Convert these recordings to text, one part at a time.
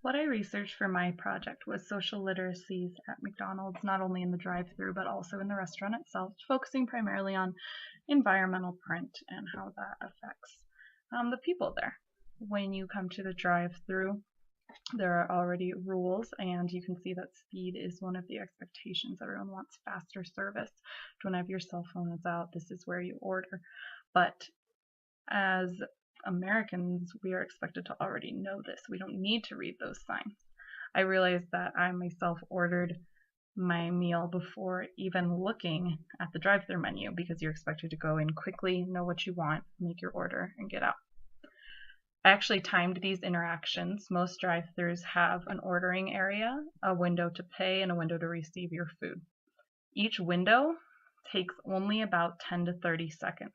What I researched for my project was social literacies at McDonald's, not only in the drive-thru but also in the restaurant itself, focusing primarily on environmental print and how that affects the people there. When you come to the drive-thru, there are already rules, and you can see that speed is one of the expectations. Everyone wants faster service. Don't have your cell phone is out. This is where you order. But as Americans, we are expected to already know this. We don't need to read those signs. I realized that I myself ordered my meal before even looking at the drive-thru menu because you're expected to go in quickly, know what you want, make your order, and get out. I actually timed these interactions. Most drive-thrus have an ordering area, a window to pay, and a window to receive your food. Each window takes only about 10 to 30 seconds.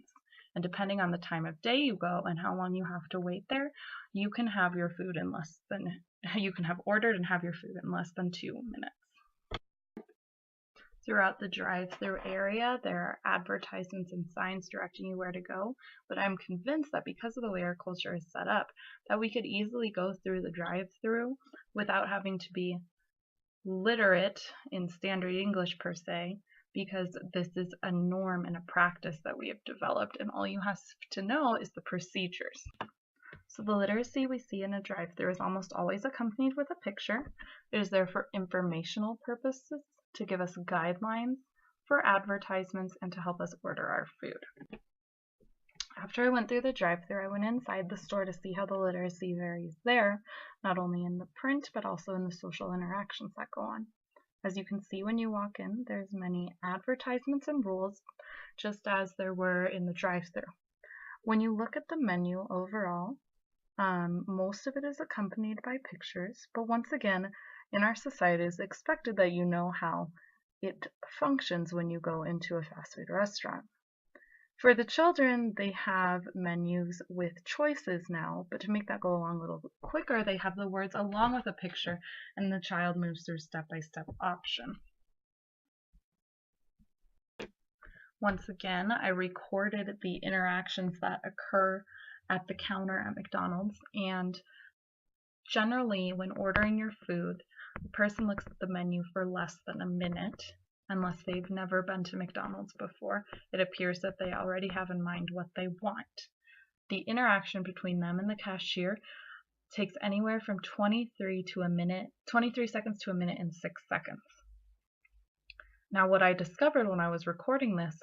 And depending on the time of day you go and how long you have to wait there, you can have ordered and have your food in less than 2 minutes. Throughout the drive-thru area, there are advertisements and signs directing you where to go, but I'm convinced that because of the way our culture is set up, that we could easily go through the drive-thru without having to be literate in standard English per se, because this is a norm and a practice that we have developed, and all you have to know is the procedures. So the literacy we see in a drive-thru is almost always accompanied with a picture. It is there for informational purposes, to give us guidelines, for advertisements, and to help us order our food. After I went through the drive-thru, I went inside the store to see how the literacy varies there, not only in the print, but also in the social interactions that go on. As you can see when you walk in, there's many advertisements and rules, just as there were in the drive-thru. When you look at the menu overall, most of it is accompanied by pictures, but once again, in our society, it's expected that you know how it functions when you go into a fast food restaurant. For the children, they have menus with choices now, but to make that go along a little quicker, they have the words along with a picture, and the child moves through step-by-step option. Once again, I recorded the interactions that occur at the counter at McDonald's, and generally, when ordering your food, the person looks at the menu for less than a minute. Unless they've never been to McDonald's before, it appears that they already have in mind what they want. The interaction between them and the cashier takes anywhere from 23 seconds to a minute and 6 seconds. Now, what I discovered when I was recording this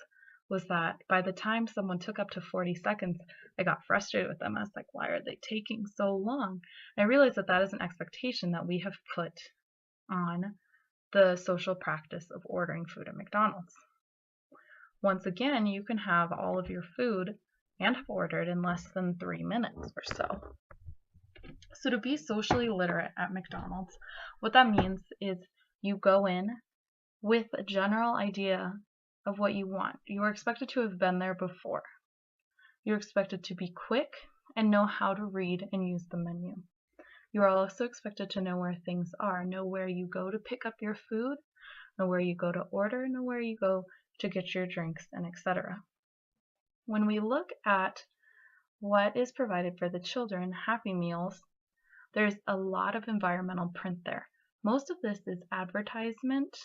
was that by the time someone took up to 40 seconds, I got frustrated with them. I was like, why are they taking so long? And I realized that that is an expectation that we have put on the social practice of ordering food at McDonald's. Once again, you can have all of your food and have ordered in less than 3 minutes or so. So to be socially literate at McDonald's, what that means is you go in with a general idea of what you want. You are expected to have been there before. You're expected to be quick and know how to read and use the menu. You are also expected to know where things are, know where you go to pick up your food, know where you go to order, know where you go to get your drinks, and etc. When we look at what is provided for the children, Happy Meals, there's a lot of environmental print there. Most of this is advertisement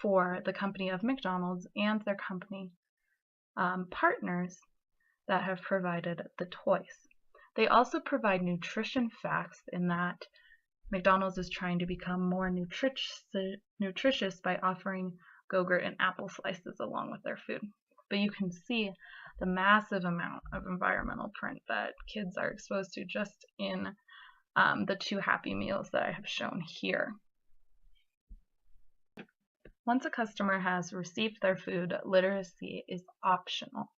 for the company of McDonald's and their company partners that have provided the toys. They also provide nutrition facts in that McDonald's is trying to become more nutritious by offering Go-Gurt and apple slices along with their food. But you can see the massive amount of environmental print that kids are exposed to just in the 2 Happy Meals that I have shown here. Once a customer has received their food, literacy is optional.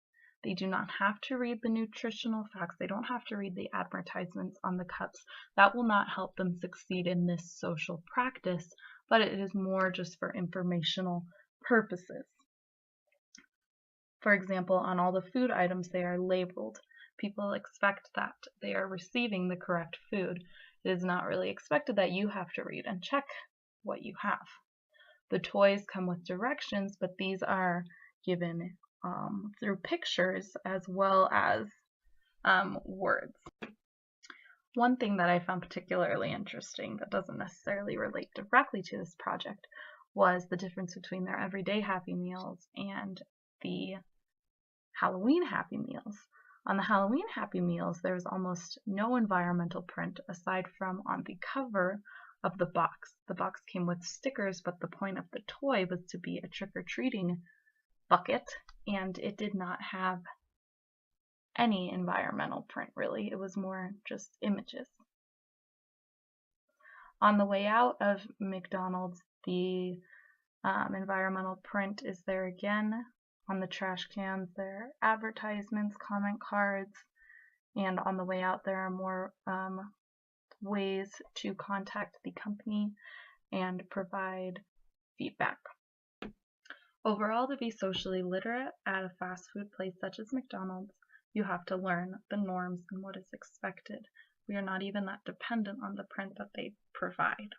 They do not have to read the nutritional facts. They don't have to read the advertisements on the cups. That will not help them succeed in this social practice, but it is more just for informational purposes. For example, on all the food items, they are labeled. People expect that they are receiving the correct food. It is not really expected that you have to read and check what you have. The toys come with directions, but these are given through pictures as well as words. One thing that I found particularly interesting that doesn't necessarily relate directly to this project was the difference between their everyday Happy Meals and the Halloween Happy Meals. On the Halloween Happy Meals, there was almost no environmental print aside from on the cover of the box. The box came with stickers, but the point of the toy was to be a trick-or-treating bucket, and it did not have any environmental print, really. It was more just images. On the way out of McDonald's, the environmental print is there again. On the trash cans, there are advertisements, comment cards, and on the way out, there are more ways to contact the company and provide feedback. Overall, to be socially literate at a fast food place such as McDonald's, you have to learn the norms and what is expected. We are not even that dependent on the print that they provide.